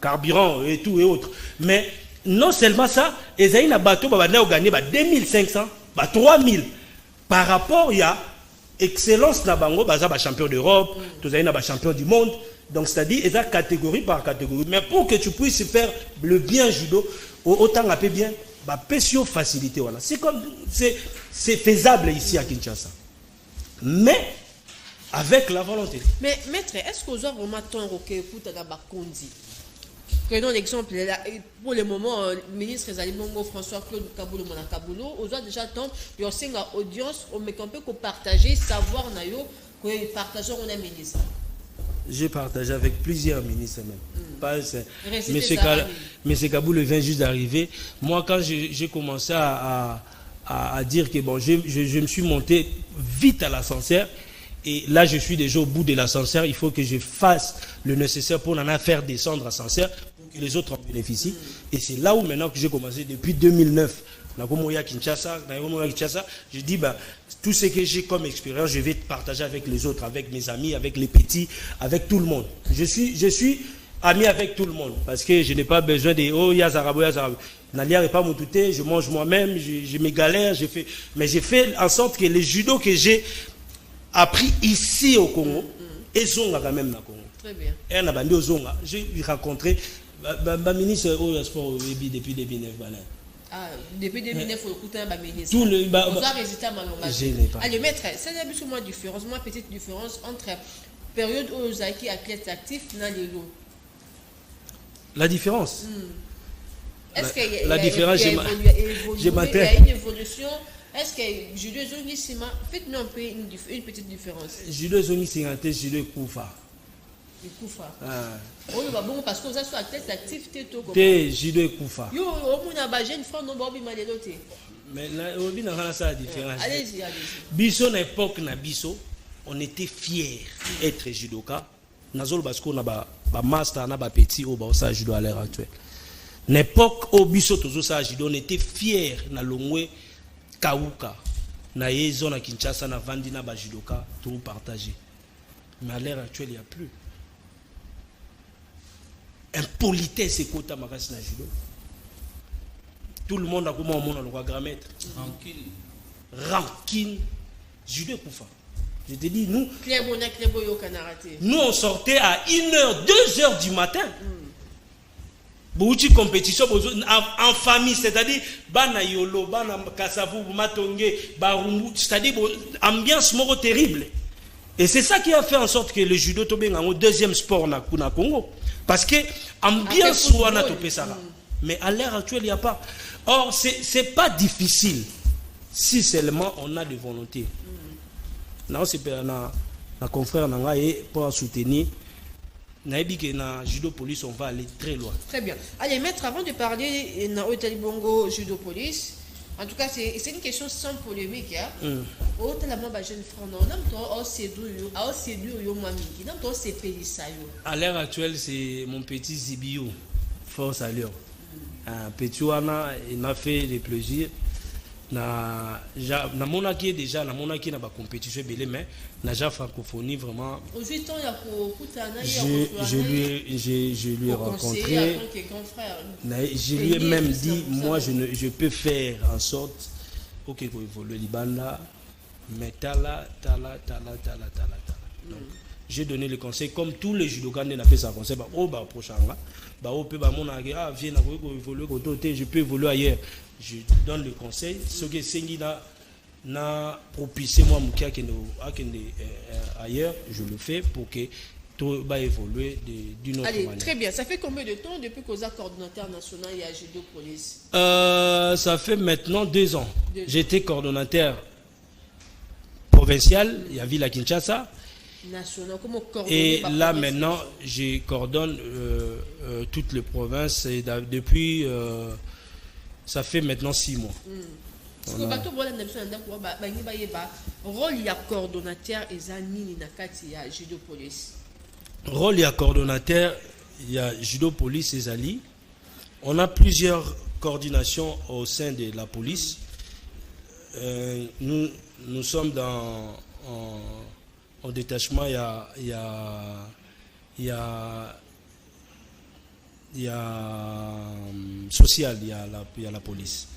B: carburant et tout et autres. Mais non seulement ça, ils ont un bateau, ils ont gagné 2500, 3000. Par rapport, il y a excellence na bango baza ba champion d'Europe, tous na ba champion du monde. Donc c'est-à-dire et ça catégorie par catégorie. Mais pour que tu puisses faire le bien judo, autant appeler bien, ba pesio facilité voilà. C'est comme c'est faisable ici à Kinshasa. Mais avec la volonté.
A: Mais maître, est-ce qu'on doit vraiment attendre que pour ta bakondi? Prenons l'exemple, pour le moment, le ministre Zalimongo François-Claude Kaboulou Monakaboulou, on doit déjà attendre, il y a une audience, on peut partager, savoir, qu'on partage on a ministre.
B: J'ai partagé avec plusieurs ministres même. Monsieur Kaboulou vient juste d'arriver. Moi, quand j'ai commencé à dire que bon, je me suis monté vite à l'ascenseur, et là, je suis déjà au bout de l'ascenseur. Il faut que je fasse le nécessaire pour en faire descendre l'ascenseur pour que les autres en bénéficient. Et c'est là où maintenant que j'ai commencé, depuis 2009, je dis, tout ce que j'ai comme expérience, je vais partager avec les autres, avec mes amis, avec les petits, avec tout le monde. Je suis ami avec tout le monde parce que je n'ai pas besoin de « Oh, Yazarabo, Yazarabo ». Nalia n'est pas mon touté, je mange moi-même, je me galère, mais j'ai fait en sorte que les judo que j'ai appris ici au Congo, et Zonga quand même au Congo.
A: Très bien.
B: Et on a bandé au Zonga. J'ai rencontré le ministre au sport depuis 2009.
A: Ah, depuis 2009, il y a un ministre.
B: Tout le.
A: On doit résister à Malomba. Allez, maître, c'est la différence, moi, petite différence entre période où vous avez athlète actif et les lots.
B: La différence.
A: Est-ce qu'il y a
B: la différence,
A: il y a une évolution? Est-ce que judo zongisima, faites-nous un peu une petite différence.
B: Judo zongisingate, judo kufa.
A: Kufa.
B: Ah.
A: Bon, parce que vous êtes sur la tête activité tout comme.
B: Te judo kufa.
A: Yo, au moins na jeune frère non bobi malelote.
B: Mais là, obi na kana ça différence.
A: Allez-y.
B: Biso na époque na biso, on était fiers d'être judoka. Nazolo parce qu'on a ba master na ba petit au ba ça judo à l'heure actuelle. L'époque au biso tozo ça judo, on était fiers na longwe kauka na yezo na Kinshasa na vandi na ba judoka tout partager. Mais à l'heure actuelle il y a plus. Impolitesse c'est kota makasi na judo. Tout le monde a comment on a le roi grammaire. Rancune. Judo kufa. Je te dis, nous on sortait à 1h, 2h du matin. Beaucoup compétition en famille, c'est-à-dire bana yolo, bana kasavu, matonge, barumbu, c'est-à-dire ambiance moro terrible. Et c'est ça qui a fait en sorte que le judo tombé en deuxième sport na Congo. Parce que ambiance soit na topé ça. Mais à l'heure actuelle, il n'y a pas. Or, c'est pas difficile si seulement on a de volonté. Non, c'est na confrère pour soutenir. Na judo police, on va aller très loin.
A: Très bien. Allez, maître, avant de parler na Hôtel Bongo judo police, en tout cas, c'est une question sans polémique.
B: À l'heure actuelle, c'est mon petit Zibio, force à l'heure. Petit Wana, il m'a fait des plaisirs. Na monaki déjà na monaki na ba compétition belé mais na ja francophonie vraiment je lui ai rencontré, je lui ai même dit moi je peux faire en sorte OK pour évoluer libanda mais tala. Donc j'ai donné le conseil comme tous les judokas n'a fait ça conseil prochain viens évoluer côté je peux évoluer ailleurs. Je donne le conseil. Ce que Sengi n'a propulsé moi ailleurs, je le fais pour que tout va évoluer d'une autre manière.
A: Très bien. Ça fait combien de temps depuis que vous êtes coordonnateur national et à Judo Police?
B: Ça fait maintenant 2 ans. J'étais coordonnateur provincial, il y a Ville Kinshasa.
A: National, comment
B: et là maintenant, je coordonne toutes les provinces et depuis... ça fait maintenant 6 mois.
A: Rôle ya coordonnateur et judo police.
B: Rôle ya coordonnateur, il y a judo police et Zali. On a plusieurs coordinations au sein de la police. Nous sommes en détachement. Il y a social, il y a la police.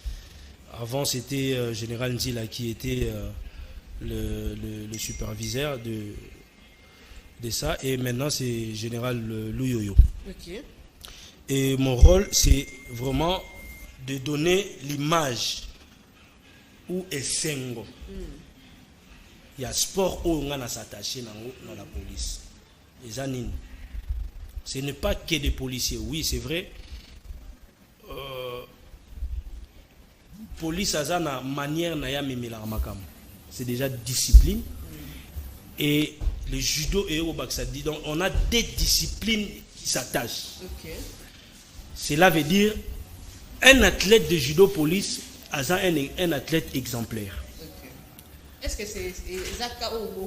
B: Avant, c'était Général Nzila qui était le superviseur de ça. Et maintenant, c'est Général Louyoyo.
A: Okay.
B: Et mon rôle, c'est vraiment de donner l'image où est Sengo. Il y a sport où on a s'attaché dans la police. Les anines. Ce n'est pas que des policiers. Oui, c'est vrai. Police a une manière c'est déjà discipline. Et le judo et au Baksadi, donc on a des disciplines qui s'attachent.
A: Okay.
B: Cela veut dire un athlète de judo police a un athlète exemplaire.
A: Est-ce que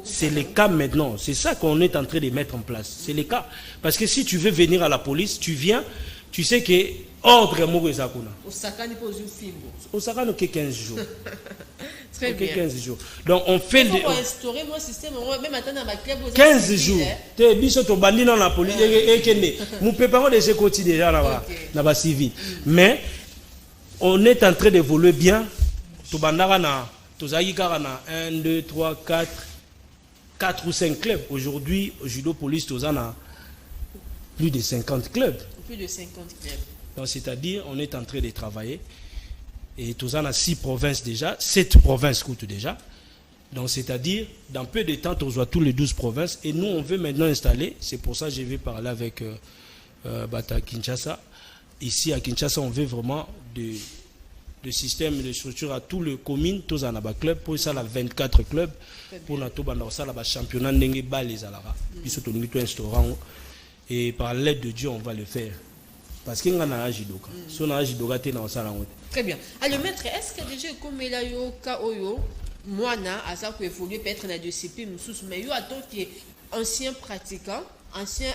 B: c'est le cas maintenant? C'est ça qu'on est en train de mettre en place. C'est le cas. Parce que si tu veux venir à la police, tu viens, tu sais que ordre Moro Zakuna. Au Sakano, que 15 jours.
A: Très bien.
B: 15 jours. Donc on fait
A: des. Instaurer mon système, même attendre ma club.
B: 15 jours. Tu es biso to bandi dans la police. Nous préparons des écoutes déjà là-bas civil. Mais on est en train d'évoluer bien. To bandara na. Tozaï Karana 1, 2, 3, 4 ou 5 clubs. Aujourd'hui, au judo police, Tozana plus de 50 clubs.
A: Plus de 50 clubs.
B: Donc, c'est-à-dire, on est en train de travailler. Et Tozana 6 provinces déjà, 7 provinces coûtent déjà. Donc, c'est-à-dire, dans peu de temps, Tozoa tous les 12 provinces. Et nous, on veut maintenant installer. C'est pour ça que je vais parler avec Bata Kinshasa. Ici, à Kinshasa, on veut vraiment de système et de structure à tous les communes, tous en bas club, pour ça, la 24 clubs, pour nous, ça, la championnat, n'engue bas les alara. Puis surtout, nous, un restaurant. Et par l'aide de Dieu, on va le faire. Parce qu'il y a un judoka. Si on a un judoka, tu es dans ça.
A: Très bien. Alors, maître, est-ce que déjà, comme il y a eu Kaoyo, moi, à ça, qu'il évolue peut-être dans la discipline, mais il y a qui est ancien pratiquant, ancien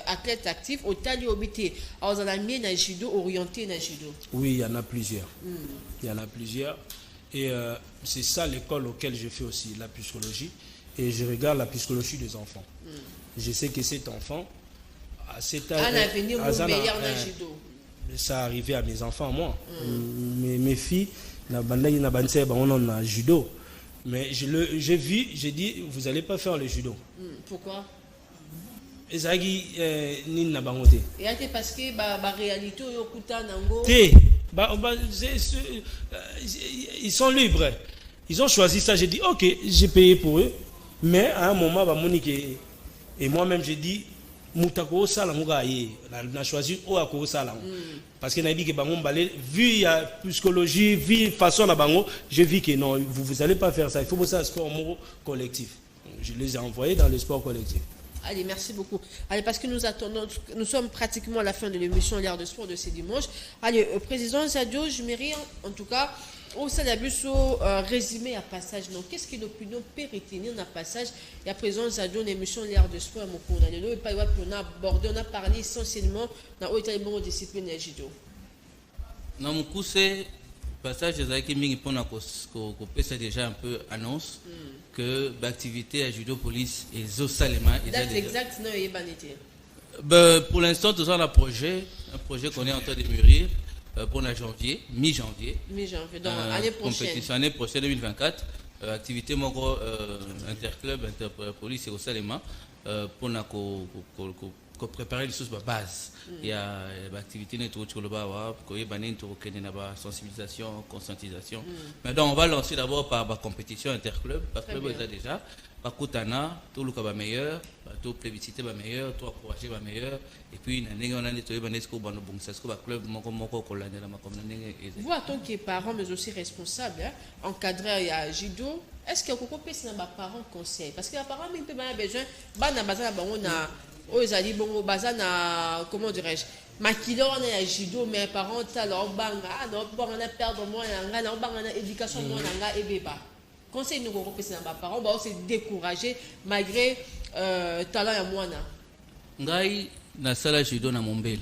A: athlète actif, au Tali Obité. Alors, on a mis un judo orienté dans judo.
B: Oui, il y en a plusieurs. Il y en a plusieurs. Et c'est ça l'école auquel je fais aussi la psychologie. Et je regarde la psychologie des enfants. Je sais que cet enfant, à cet âge,
A: un avenir meilleur dans judo.
B: Ça arrivait à mes enfants, moi. Mes filles, on a judo. Mais j'ai vu, j'ai dit, vous n'allez pas faire le judo.
A: Pourquoi?
B: Et ça qui n'a pas
A: et parce que la réalité
B: ils sont libres. Ils ont choisi ça. J'ai dit, ok, j'ai payé pour eux. Mais à un moment, et moi-même, j'ai dit, Moutako Salanga, on a choisi Oako Salang. Parce que dit que vu la psychologie, vu la façon de je vis que non, vous n'allez pas faire ça. Il faut que ça soit un collectif. Je les ai envoyés dans le sport collectif.
A: Allez, merci beaucoup. Allez, parce que nous sommes pratiquement à la fin de l'émission L'Art de Sport de ce dimanche. Allez, président Zadio, je mérite en tout cas au Salabuso résumé à passage. Donc, qu'est-ce que l'opinion peut retenir dans le passage? Il y a président Zadio, l'émission L'Art de Sport à mon cours. On a abordé, on a parlé essentiellement dans le discipline de judo.
C: Dans mon coup, c'est passage, c'est déjà un peu annonce que l'activité à judo police et Zosalema.
A: Date exacte, non, il
C: pour l'instant, tout ça, on a un projet qu'on est en train de mûrir pour la janvier, mi-janvier.
A: Mi-janvier, donc année prochaine.
C: Compétition année prochaine 2024. Activité mon gros interclub, interpolice et Zosalema pour préparer les choses de base. Il y a l'activité sensibilisation, conscientisation. Mais donc on va lancer d'abord par la compétition interclub. Parce que déjà, par Koutana, tout le cas meilleur, tout plébiscité meilleur, tout encouragé meilleur. Et puis on a nettoyé club.
A: Vous, en tant que parents, mais aussi responsables, encadreurs et à judo, est-ce que vous pouvez passer dans les parents conseil? Parce que les parents, ils peuvent avoir besoin, comment dirais-je, maquillé on a judo mais parents alors banga non bon on a perdre moi on a éducation moi on a bébé conseil nous repasser dans parents bah c'est décourager malgré talent ya mwana
C: ngai na sala judo na Mombele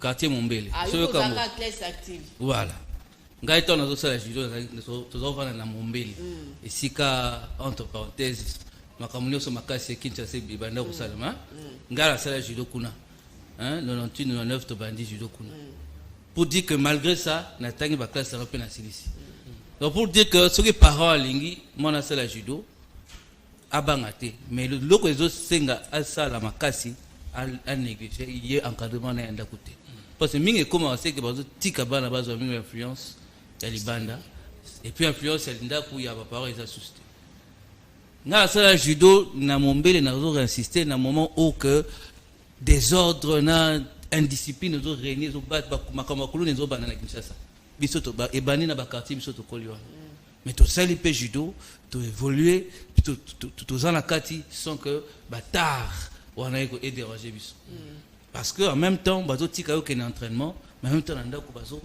C: quartier Mombele
A: so comme classe active
C: voilà ngai to na sala judo to vana na Mombele et sika entre parenthèses makamuni so makasi Kinshasa bibanda ko salama ngala sala judo kuna 98 99 to bandi judo kuna pour dire que malgré ça na tangi ba classe européenne na silisi donc pour dire que ceux qui parents lingi mona sala judo abangate mais le loko ezo senga asala makasi a négliger il y a encadrement na yanda côté parce que mingi commencer que bazo tika bana bazo mingi influence ya libanda et puis influence ya linda ku ya ba parents ils assistent na sala judo na Mombele na zo insister na moment où que désordre na indiscipline zo régner zo bat makama kolone zo bana na Kinshasa biso to ba ebani na ba quartier biso to koliwa mais to sali pe judo to évoluer to zana kati sans que batar wana ko et déranger biso parce que en même temps bazo tika yo ken entraînement mais en même temps nda ko bazo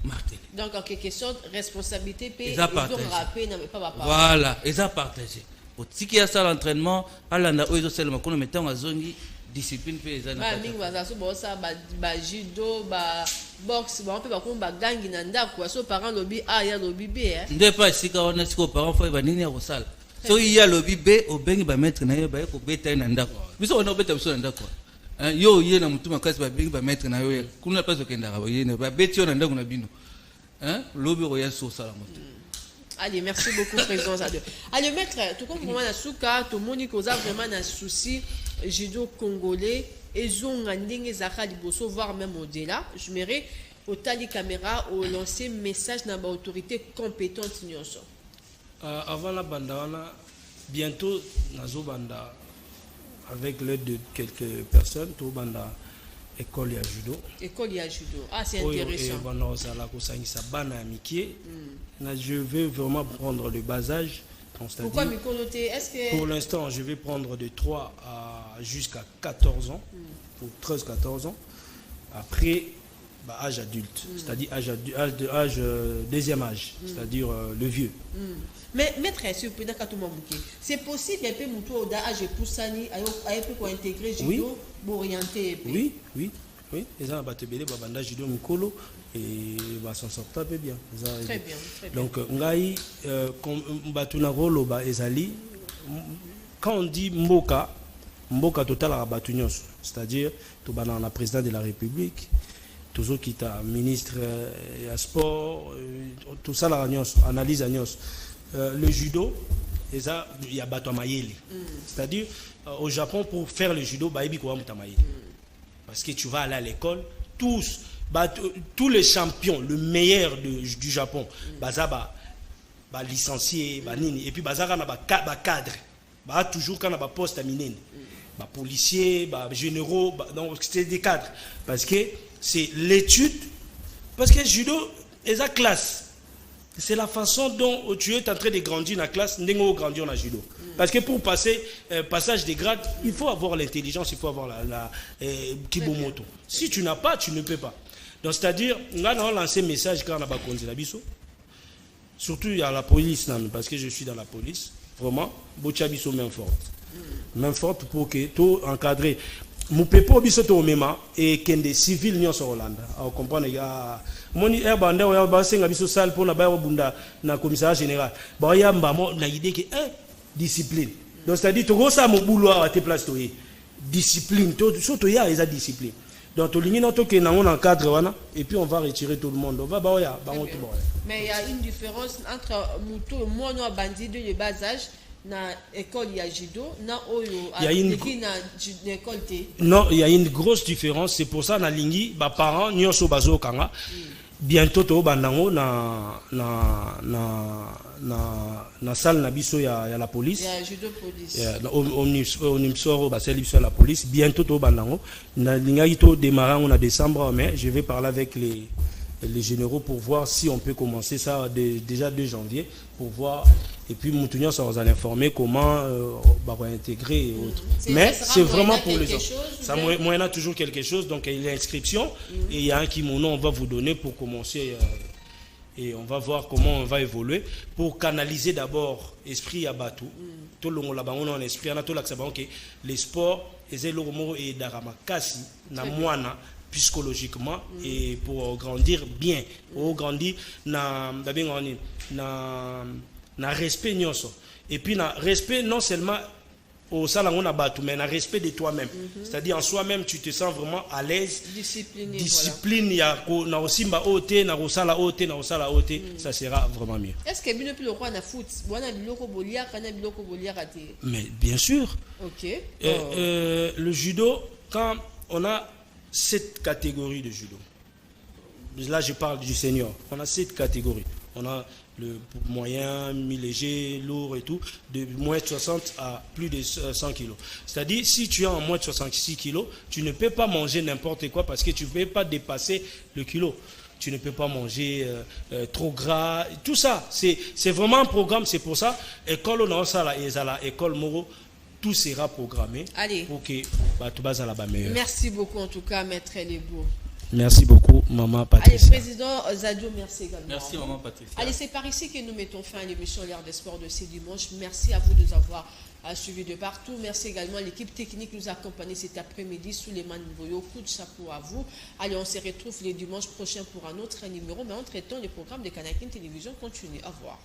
C: marteler
A: donc en quelque sorte responsabilité pe
C: ils ont
A: rappé na pas papa
C: voilà ils ont partagé au tiki ya ça l'entraînement alanda ozo seulement kono mettons azongi discipline pe ezana
A: ba mingi bazaso bosa ba judo ba boxe ba pe ba ko ba gangi na ndako so parents lobby a ya lobby b
C: ndé pas sika on siko parents faut ba nini ya kosala so il y a lobby b au bengi ba mettre na yo ba ko beta na ndako biso on obeta biso na ndako yo ye na mutuma kasi ba bengi ba mettre na yo kuna pas okenda ba ye ba beti na ndako na bino lobby ro ya so sala moto.
A: Allez, merci beaucoup, président Zadio. Allez, maître, tout comme pour moi, tout le monde qui a vraiment un souci judo congolais, ils ont un ligne Bosso, voire même au-delà. Je mérite au tali caméra, au lancer message dans l'autorité compétente.
B: Avant la banda, bientôt, Nazo Banda, avec l'aide de quelques personnes, tout banda, école ya judo.
A: École ya judo. Ah, c'est intéressant.
B: Je vais vraiment prendre le bas âge.
A: Pourquoi Mikoloté? Est-ce que...
B: Pour l'instant, je vais prendre de 3 jusqu'à 14 ans, pour 13-14 ans. Après, âge adulte, c'est-à-dire âge deuxième âge, c'est-à-dire le vieux.
A: Mais maître, c'est possible un peu mon âge poussani pour intégrer judo, pour orienter.
B: Oui. Les gens ont judo mikolo et s'en sortent un peu bien.
A: Très bien.
B: Donc, quand on dit Mboka total à Batunios, c'est-à-dire la présidente de la République, toujours qui est ministre à sport, tout ça la analyse à Nios. Le judo, il y a Batomayeli. C'est-à-dire, au Japon, pour faire le judo, parce que tu vas aller à l'école, tous les champions, le meilleur du Japon, licencié, et puis cadre, toujours quand on a poste à minen, policiers, généraux, donc c'est des cadres, parce que c'est l'étude, parce que le judo est la classe. C'est la façon dont tu es en train de grandir dans la classe, n'engo grandir dans le judo. Parce que pour passer passage des grades, il faut avoir l'intelligence, il faut avoir la kibomoto. Si tu n'as pas, tu ne peux pas. Donc c'est-à-dire, on a lancé un message quand on a conduit la biso. Surtout il y a la police, parce que je suis dans la police. Vraiment, bocha biso main forte. Main forte pour que tout encadré. Mon pepo biso to mema et kende civil nyo so Hollande. Vous comprenez ya moni banda ya ba senga biso sal pour na ba bunda na commissariat général. Ba ya mbamo na idée que discipline. Donc c'est-à-dire to ça mo boulot à te place to discipline to surtout ya eza discipline. Donc to lingi to ke na on encadre wana et puis on va retirer tout le monde. On va ba ya ba tout bon.
A: Mais il y a une différence entre muto moi no bandit de bas âge. Na école ya judo na oyo
B: il y a une
A: école
B: non, il y a une grosse différence, c'est pour ça na lingi ba parents nyoso bazo kanga bientôt to bandango na salle na biso ya la police
A: ya judo police
B: omnisoro ba salle biso la police bientôt to bandango na linga to démarrer en décembre, mais je vais parler avec les généraux pour voir si on peut commencer ça déjà 2 janvier pour voir. Et puis, Moutounia, ça va informer comment intégrer et autres. Mais c'est vraiment pour les autres. Ça moyenne toujours quelque chose. Donc, il y a l'inscription et il y a un kimono, on va vous donner pour commencer. Et on va voir comment on va évoluer pour canaliser d'abord l'esprit à Batou. Tout le monde là-bas, on a un esprit. On a tout l'accès que les sports, les éloignements et d'Aramakasi, na moana, psychologiquement et pour grandir bien. Pour grandir, na respect nyonso. Et puis na respect non seulement au salon na batu, mais na respect de toi-même. C'est-à-dire en soi-même tu te sens vraiment à l'aise. Discipline ya na osimba ote na osala ote na osala ote, ça sera vraiment mieux.
A: Est-ce que bino plus roi na foot, bona biloko bolia kana biloko bolia raté?
B: Mais bien sûr.
A: OK.
B: Le judo, quand on a 7 catégories de judo. Là je parle du senior. On a 7 catégories. On a le moyen, mi-léger, lourd et tout, de moins de 60 à plus de 100 kg. C'est-à-dire, si tu es en moins de 66 kg, tu ne peux pas manger n'importe quoi parce que tu ne peux pas dépasser le kilo. Tu ne peux pas manger trop gras. Tout ça, c'est vraiment un programme. C'est pour ça, école école Moro, tout sera programmé.
A: Allez.
B: Pour que tu bases à la meilleure.
A: Merci beaucoup en tout cas, Maître Lebo.
B: Merci beaucoup, Maman Patricia.
A: Allez, Président Zadio, merci également.
C: Merci, Maman Patricia.
A: Allez, c'est par ici que nous mettons fin à l'émission L'Air des Sports de ce dimanche. Merci à vous de nous avoir suivis de partout. Merci également à l'équipe technique qui nous a accompagnés cet après-midi. Souleymane Mboyo, coup de chapeau à vous. Allez, on se retrouve les dimanches prochains pour un autre numéro. Mais entre-temps, les programmes de Canal Télévision continuent. Au revoir.